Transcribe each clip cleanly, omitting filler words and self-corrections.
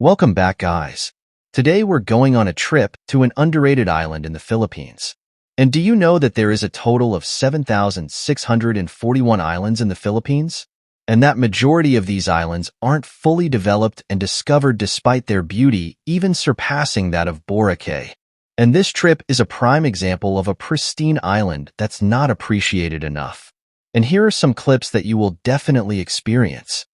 Welcome back, guys. Today we're going on a trip to an underrated island in the Philippines. And do you know that there is a total of 7,641 islands in the Philippines? And that majority of these islands aren't fully developed and discovered despite their beauty, even surpassing that of Boracay. And this trip is a prime example of a pristine island that's not appreciated enough. And here are some clips that you will definitely experience.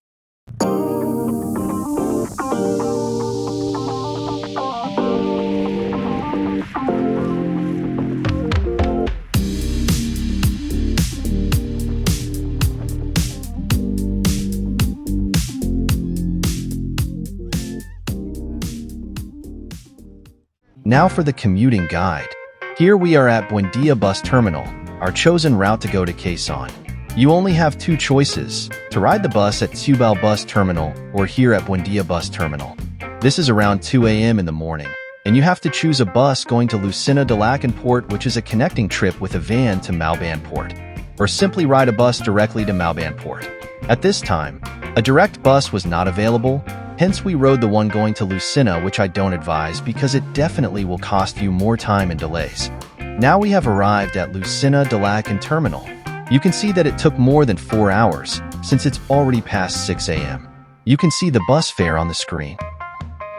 Now for the commuting guide. Here we are at Buendia Bus Terminal, our chosen route to go to Quezon. You only have two choices, to ride the bus at Habal Bus Terminal or here at Buendia Bus Terminal. This is around 2 a.m. in the morning, and you have to choose a bus going to Lucena Dalacan Port, which is a connecting trip with a van to Malban Port, or simply ride a bus directly to Malban Port. At this time, a direct bus was not available. Hence, we rode the one going to Lucena, which I don't advise because it definitely will cost you more time and delays. Now we have arrived at Lucena Dalacan Terminal. You can see that it took more than 4 hours, since it's already past 6 a.m. You can see the bus fare on the screen.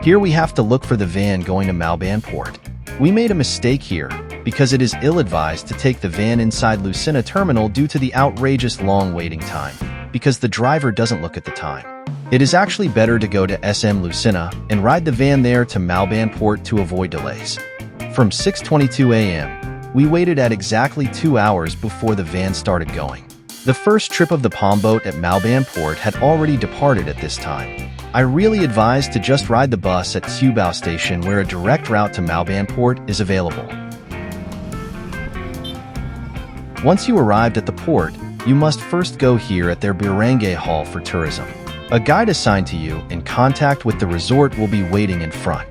Here we have to look for the van going to Malban Port. We made a mistake here, because it is ill-advised to take the van inside Lucena Terminal due to the outrageous long waiting time, because the driver doesn't look at the time. It is actually better to go to SM Lucena and ride the van there to Malban Port to avoid delays. From 6:22 a.m., we waited at exactly 2 hours before the van started going. The first trip of the palm boat at Malban Port had already departed at this time. I really advise to just ride the bus at Habal Station where a direct route to Malban Port is available. Once you arrived at the port, you must first go here at their Barangay Hall for tourism. A guide assigned to you in contact with the resort will be waiting in front.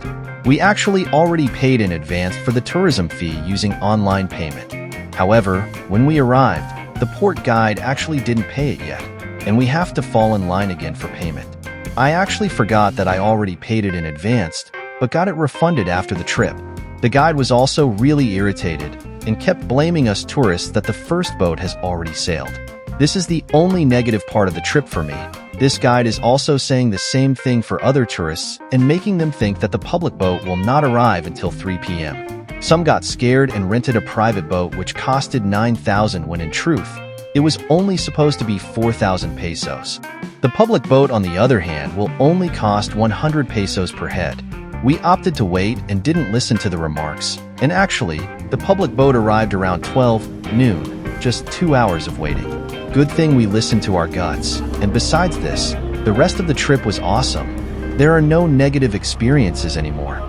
We actually already paid in advance for the tourism fee using online payment. However, when we arrived, the port guide actually didn't pay it yet, and we have to fall in line again for payment. I actually forgot that I already paid it in advance, but got it refunded after the trip. The guide was also really irritated and kept blaming us tourists that the first boat has already sailed. This is the only negative part of the trip for me. This guide is also saying the same thing for other tourists and making them think that the public boat will not arrive until 3 p.m. Some got scared and rented a private boat which costed 9,000 when in truth, it was only supposed to be 4,000 pesos. The public boat, on the other hand, will only cost 100 pesos per head. We opted to wait and didn't listen to the remarks, and actually, the public boat arrived around 12 noon, just 2 hours of waiting. Good thing we listened to our guts, and besides this, the rest of the trip was awesome. There are no negative experiences anymore.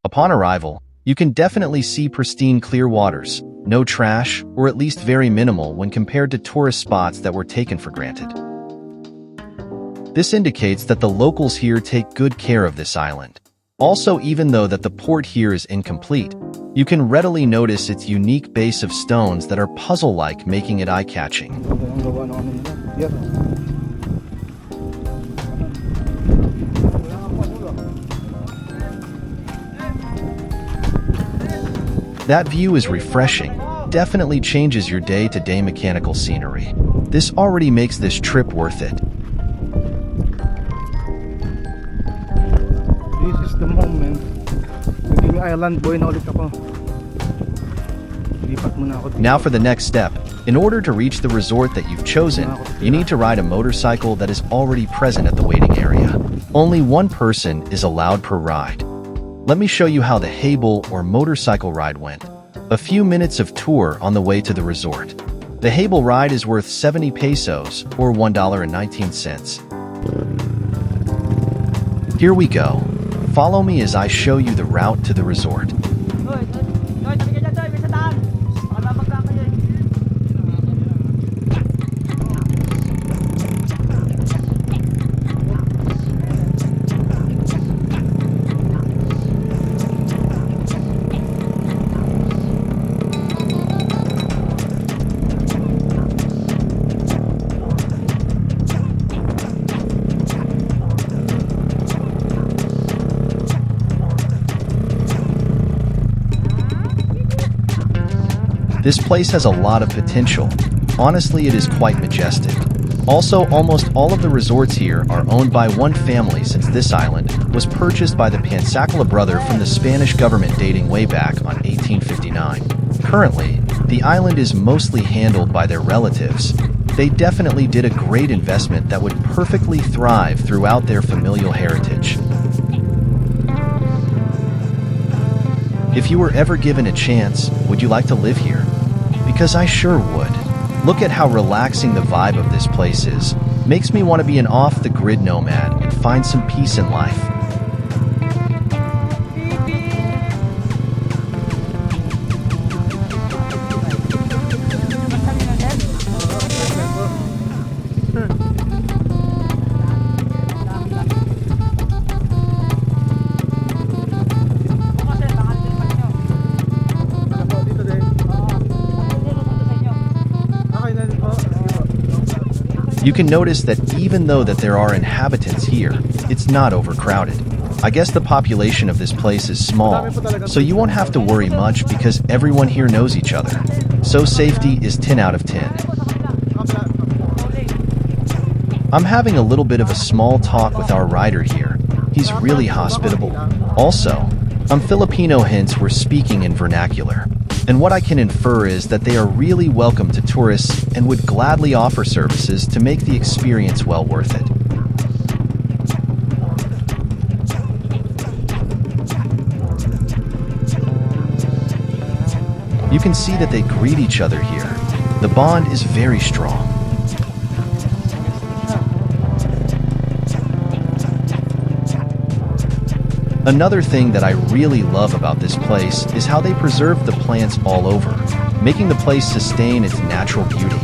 Upon arrival, you can definitely see pristine clear waters, no trash, or at least very minimal when compared to tourist spots that were taken for granted. This indicates that the locals here take good care of this island. Also, even though that the port here is incomplete, you can readily notice its unique base of stones that are puzzle-like, making it eye-catching. That view is refreshing, definitely changes your day-to-day mechanical scenery. This already makes this trip worth it. This is the moment. Naging island boy na ulit ako. Lipat muna ako dito. Now for the next step. In order to reach the resort that you've chosen, you need to ride a motorcycle that is already present at the waiting area. Only one person is allowed per ride. Let me show you how the Habal or motorcycle ride went. A few minutes of tour on the way to the resort. The Habal ride is worth 70 pesos or $1.19. Here we go. Follow me as I show you the route to the resort. This place has a lot of potential. Honestly, it is quite majestic. Also, almost all of the resorts here are owned by one family since this island was purchased by the Pansakala brother from the Spanish government dating way back on 1859. Currently, the island is mostly handled by their relatives. They definitely did a great investment that would perfectly thrive throughout their familial heritage. If you were ever given a chance, would you like to live here? Because I sure would. Look at how relaxing the vibe of this place is. Makes me want to be an off-the-grid nomad and find some peace in life. You can notice that even though that there are inhabitants here, it's not overcrowded. I guess the population of this place is small, so you won't have to worry much because everyone here knows each other. So safety is 10 out of 10. I'm having a little bit of a small talk with our rider here. He's really hospitable. Also, I'm Filipino, hence we're speaking in vernacular. And what I can infer is that they are really welcome to tourists and would gladly offer services to make the experience well worth it. You can see that they greet each other here. The bond is very strong. Another thing that I really love about this place is how they preserve the plants all over, making the place sustain its natural beauty.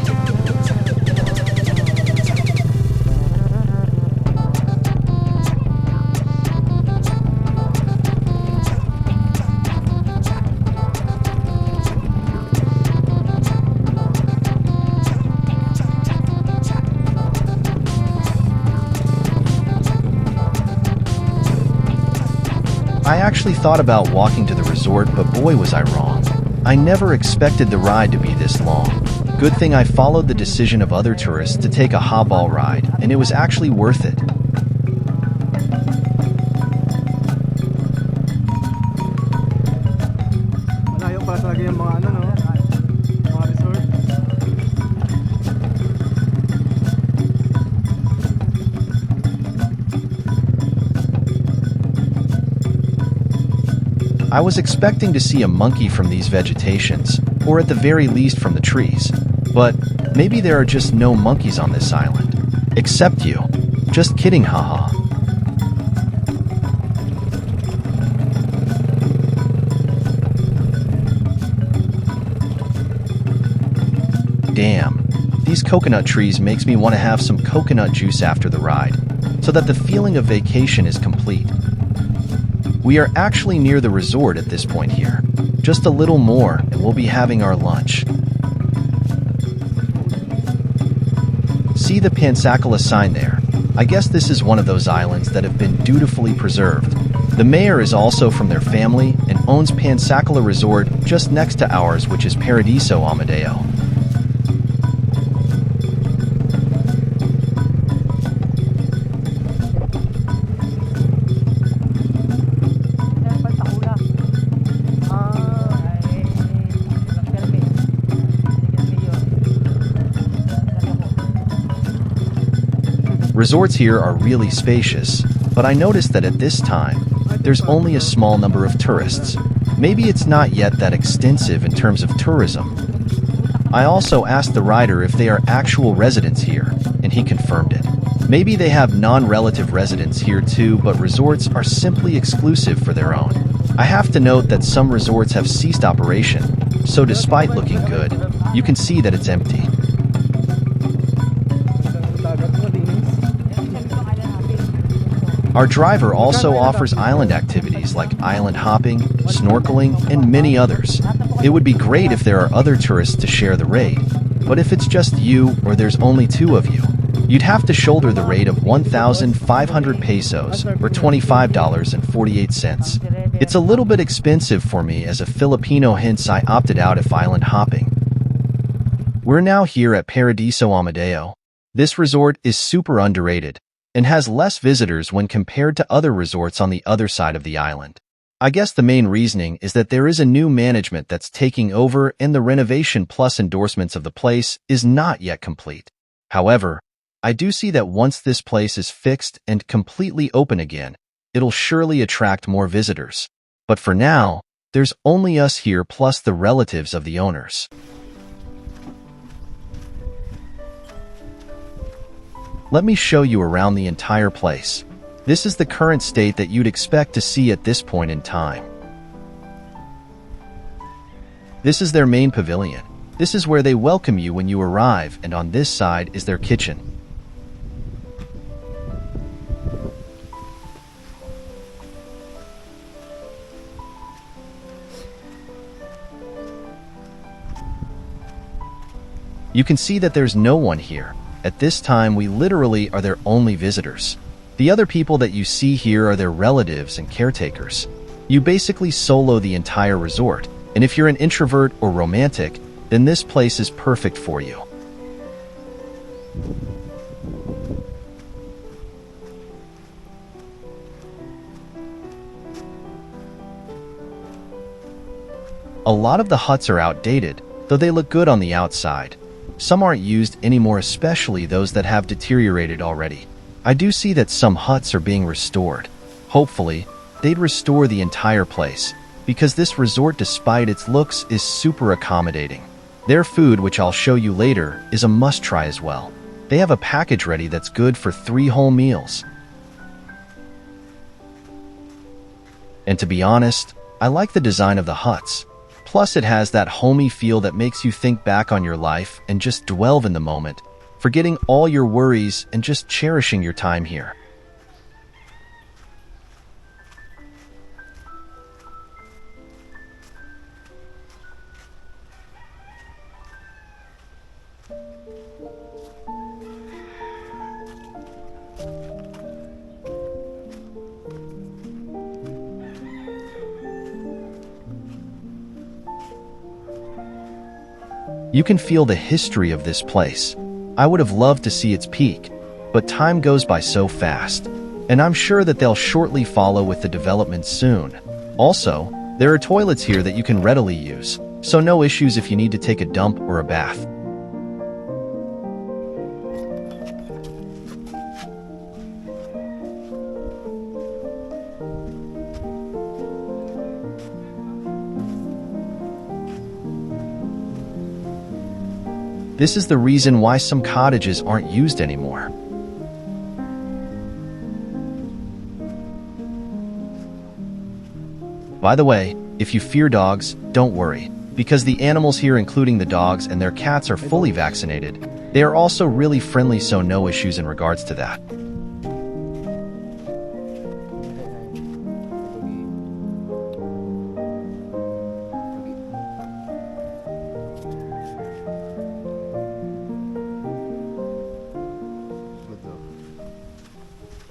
I actually thought about walking to the resort, but boy was I wrong. I never expected the ride to be this long. Good thing I followed the decision of other tourists to take a Habal Ride, and it was actually worth it. Malayo pala talaga yung mga ano, no? Mga resort. I was expecting to see a monkey from these vegetations, or at the very least from the trees. But maybe there are just no monkeys on this island. Except you. Just kidding, haha. Damn, these coconut trees makes me want to have some coconut juice after the ride, so that the feeling of vacation is complete. We are actually near the resort at this point here. Just a little more and we'll be having our lunch. See the Pansakala sign there? I guess this is one of those islands that have been dutifully preserved. The mayor is also from their family and owns Pansakala Resort just next to ours, which is Paradiso Amadeo. Resorts here are really spacious, but I noticed that at this time, there's only a small number of tourists. Maybe it's not yet that extensive in terms of tourism. I also asked the rider if they are actual residents here, and he confirmed it. Maybe they have non-relative residents here too, but resorts are simply exclusive for their own. I have to note that some resorts have ceased operation, so despite looking good, you can see that it's empty. Our driver also offers island activities like island hopping, snorkeling, and many others. It would be great if there are other tourists to share the rate, but if it's just you or there's only two of you, you'd have to shoulder the rate of 1,500 pesos or $25.48. It's a little bit expensive for me as a Filipino, hence I opted out of island hopping. We're now here at Paradiso Amadeo. This resort is super underrated and has less visitors when compared to other resorts on the other side of the island. I guess the main reasoning is that there is a new management that's taking over and the renovation plus endorsements of the place is not yet complete. However, I do see that once this place is fixed and completely open again, it'll surely attract more visitors. But for now, there's only us here plus the relatives of the owners. Let me show you around the entire place. This is the current state that you'd expect to see at this point in time. This is their main pavilion. This is where they welcome you when you arrive, and on this side is their kitchen. You can see that there's no one here. At this time, we literally are their only visitors. The other people that you see here are their relatives and caretakers. You basically solo the entire resort, and if you're an introvert or romantic, then this place is perfect for you. A lot of the huts are outdated, though they look good on the outside. Some aren't used anymore, especially those that have deteriorated already. I do see that some huts are being restored. Hopefully, they'd restore the entire place, because this resort, despite its looks, is super accommodating. Their food, which I'll show you later, is a must-try as well. They have a package ready that's good for 3 whole meals. And to be honest, I like the design of the huts. Plus, it has that homey feel that makes you think back on your life and just dwell in the moment, forgetting all your worries and just cherishing your time here. You can feel the history of this place. I would have loved to see its peak, but time goes by so fast, and I'm sure that they'll shortly follow with the development soon. Also, there are toilets here that you can readily use, so no issues if you need to take a dump or a bath. This is the reason why some cottages aren't used anymore. By the way, if you fear dogs, don't worry, because the animals here, including the dogs and their cats, are fully vaccinated. They are also really friendly, so no issues in regards to that.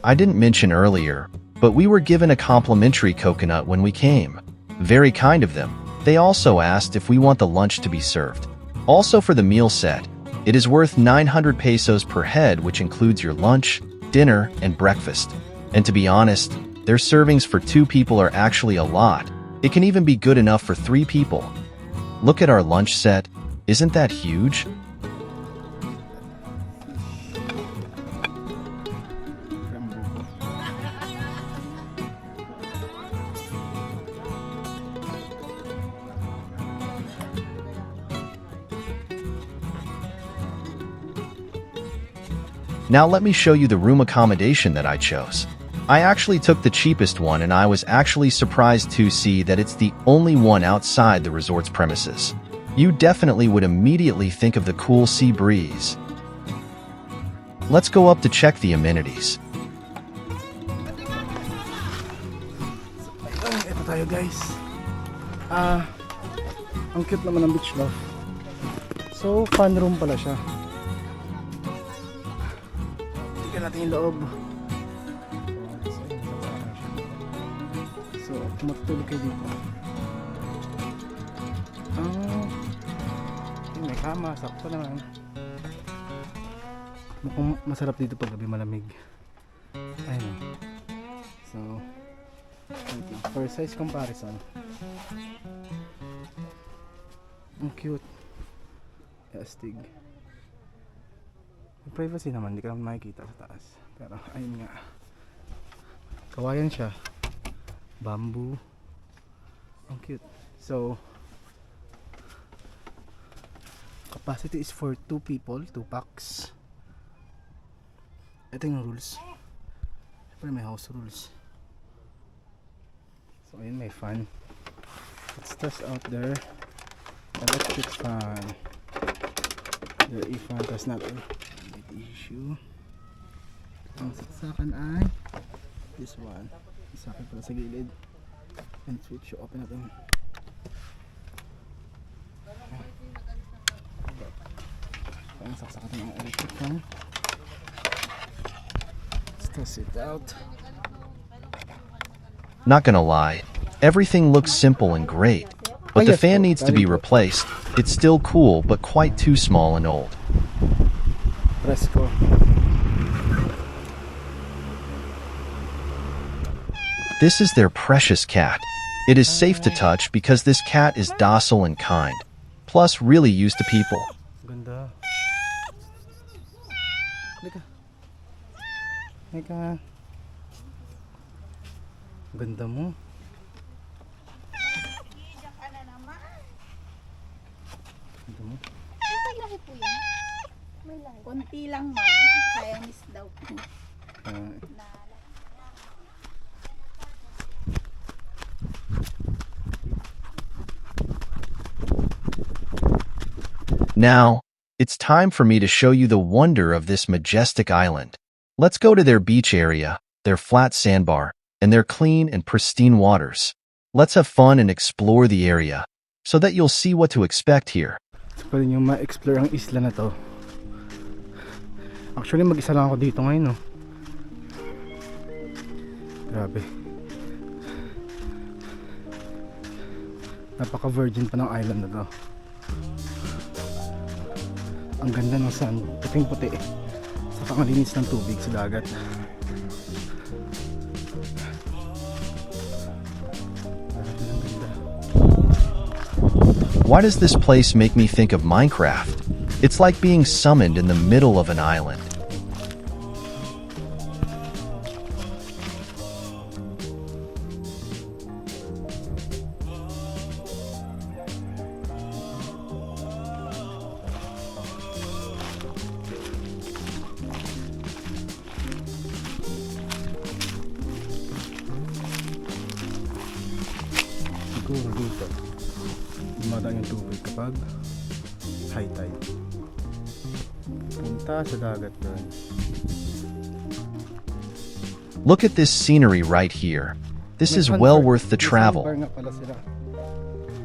I didn't mention earlier, but we were given a complimentary coconut when we came. Very kind of them. They also asked if we want the lunch to be served. Also, for the meal set, it is worth 900 pesos per head, which includes your lunch, dinner, and breakfast. And to be honest, their servings for 2 people are actually a lot. It can even be good enough for 3 people. Look at our lunch set. Isn't that huge? Now let me show you the room accommodation that I chose. I actually took the cheapest one, and I was actually surprised to see that it's the only one outside the resort's premises. You definitely would immediately think of the cool sea breeze. Let's go up to check the amenities. Ito tayo guys. Ang cute naman ng beach loft. So, fun room pala siya. Tingnan natin yung loob. So, matutulog kayo dito. May Tama, sakto naman. Mukhang masarap dito pag gabi, malamig. Ayun. So, for size comparison, ang cute. Astig. Privacy naman, hindi ka naman makikita sa taas. Pero ayun nga, kawayan siya, bamboo, ang cute. So capacity is for 2 people, 2 packs. Ito yung rules. Siyempre may house rules. So ayun, may fan. Let's test out their electric fan. Their e-fan does not issue. Ang saksakan ay this one. Saksakan pala sa gilid. And switch, open natin. Ang saksakan ng electric fan. Let's test it out. Not gonna lie, everything looks simple and great, but the fan needs to be replaced. It's still cool, but quite too small and old. Press ko. This is their precious cat. It is safe to touch because this cat is docile and kind, plus really used to people. Ganda. Halika. Halika. Ganda mo. Ganda mo. May lahi po yan. May lahi. Konti lang man. Kaya miss daw po. Now, it's time for me to show you the wonder of this majestic island. Let's go to their beach area, their flat sandbar, and their clean and pristine waters. Let's have fun and explore the area, so that you'll see what to expect here. Pwede nyo ma-explore ang isla na to. Actually, mag-isa lang ako dito ngayon, no? Grabe. Napaka-virgin pa ng island na to. Ang ganda ng sun, puting-puti. Saka ang linis ng tubig sa dagat. Why does this place make me think of Minecraft? It's like being summoned in the middle of an island. Siguro dito dumadaan yung tubig kapag high tide. Punta sa dagat doon. Look at this scenery right here. This is well worth the travel. Nga pala sila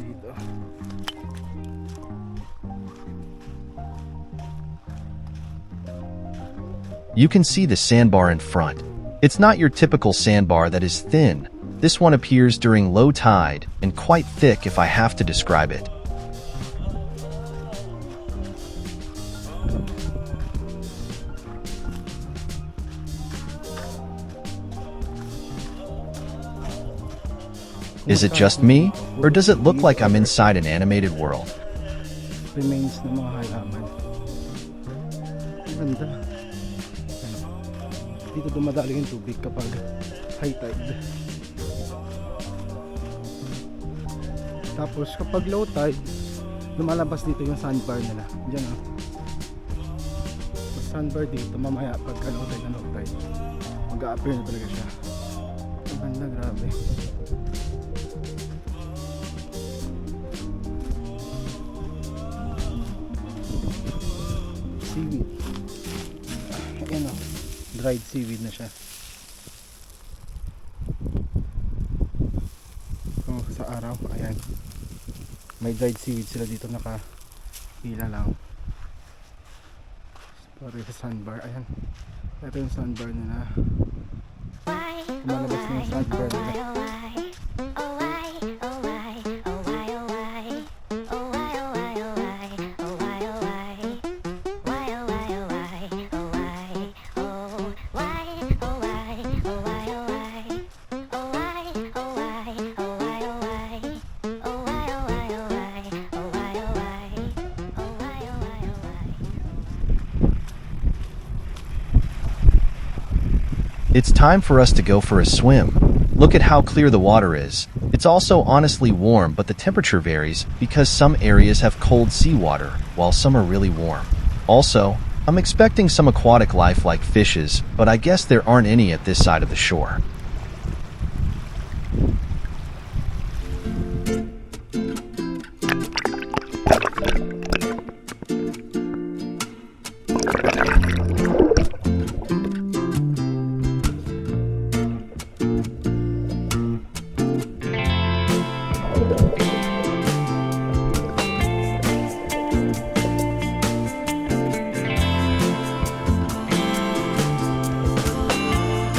dito. You can see the sandbar in front. It's not your typical sandbar that is thin. This one appears during low tide and quite thick if I have to describe it. Is it just me, or does it look like I'm inside an animated world? Remains ng mga halaman. Ganda. Dito dumadaling yung tubig kapag high tide. Tapos kapag low tide, lumalabas dito yung sandbar nila. Diyan, oh. Sa sandbar dito, mamaya pagka low tide na low tide, mag-a-appear na talaga siya. Ang ganda, grabe. Seaweed. Ayan, oh. Dried seaweed na siya. Oh, sa araw, ayan. May dried seaweed sila dito, nakapila lang. Para sa sandbar, ayan. Ito yung sandbar nila. Lumalabas na yung sandbar nila. It's time for us to go for a swim. Look at how clear the water is. It's also honestly warm, but the temperature varies because some areas have cold seawater, while some are really warm. Also, I'm expecting some aquatic life like fishes, but I guess there aren't any at this side of the shore.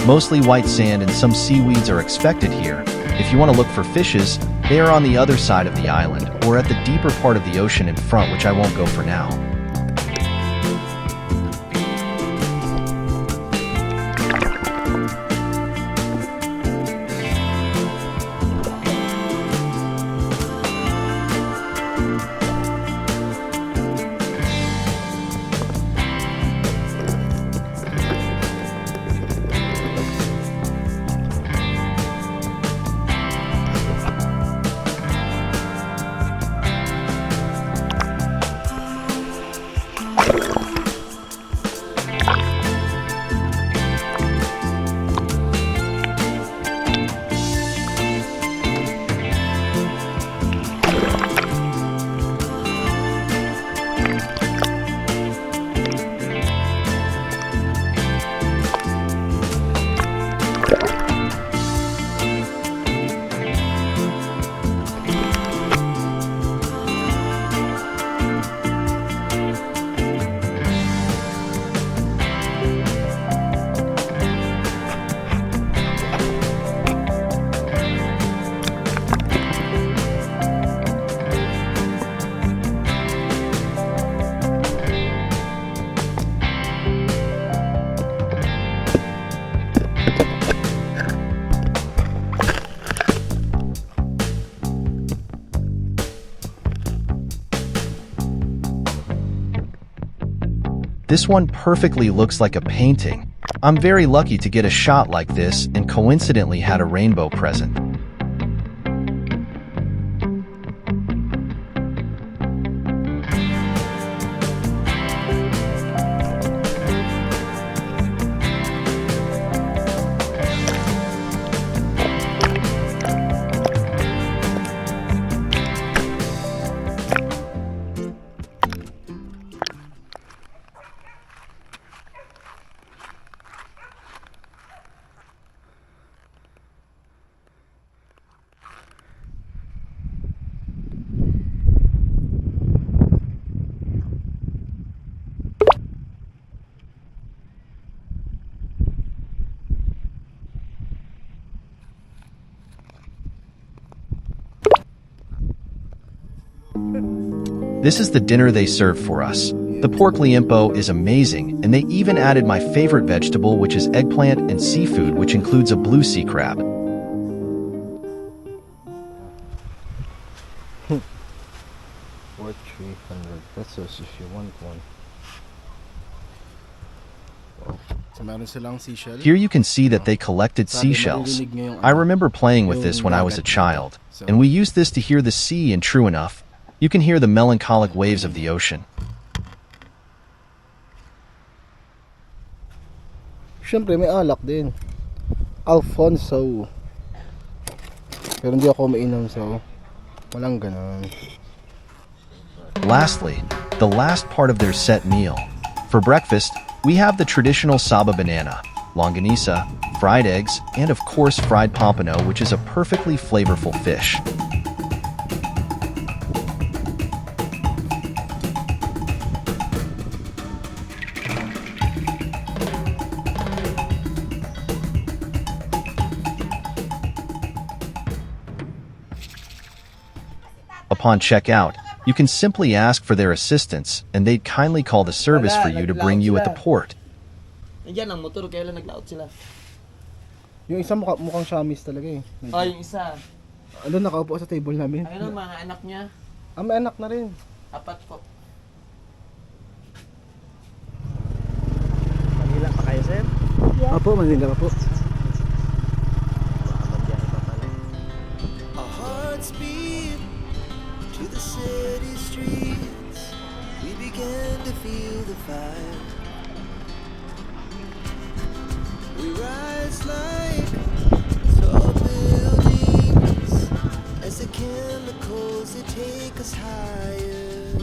Mostly white sand and some seaweeds are expected here. If you want to look for fishes, they are on the other side of the island or at the deeper part of the ocean in front, which I won't go for now. This one perfectly looks like a painting. I'm very lucky to get a shot like this and coincidentally had a rainbow present. This is the dinner they served for us. The pork liempo is amazing, and they even added my favorite vegetable, which is eggplant, and seafood, which includes a blue sea crab. Worth 300 pesos if you want one. So meron silang seashell. Here you can see that they collected seashells. I remember playing with this when I was a child, and we used this to hear the sea, and true enough, you can hear the melancholic waves of the ocean. Siyempre may alak din. Alfonso. Pero hindi ako mainom, so walang ganun. Lastly, the last part of their set meal. For breakfast, we have the traditional saba banana, longanisa, fried eggs, and of course fried pompano, which is a perfectly flavorful fish. Upon checkout, you can simply ask for their assistance, and they'd kindly call the service for you to bring you at the port. Nandiyan ang motor, kaya lang naglaot sila. Yung isa mukhang shamis talaga eh. Oh, yung isa. Ano, nakaupo sa table namin. Ayun ang mga anak niya. Ah, may anak na rin. 4 po. Manila pa kayo, sir? Yeah. Opo, Manila pa po. Our hearts beat to the city streets. We began to feel the fire. We rise like tall buildings as the chemicals they take us higher.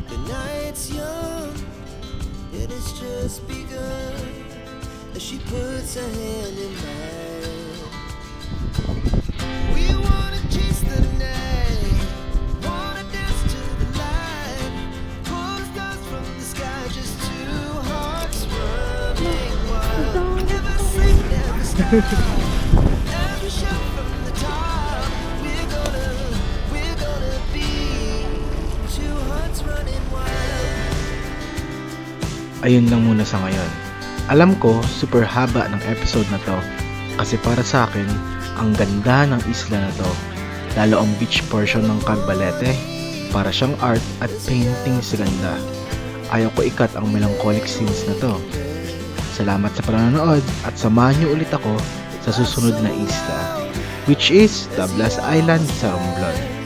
The night's young, it has just begun as she puts her hand in mine. We wanna chase the night, wanna dance to the light, pull stars from the sky, just two hearts running wild. Never sleep, never stop. Every shot from the top, we're gonna be two hearts running wild. Ayun lang muna sa ngayon. Alam ko, super haba ng episode na to. Kasi para sa akin, ang ganda ng isla na to. Lalo ang beach portion ng Cagbalete. Para siyang art at painting sa ganda. Ayaw ko ikat ang melancholic scenes na to. Salamat sa panonood at samahan niyo ulit ako sa susunod na isla, which is Tablas Island sa Romblon.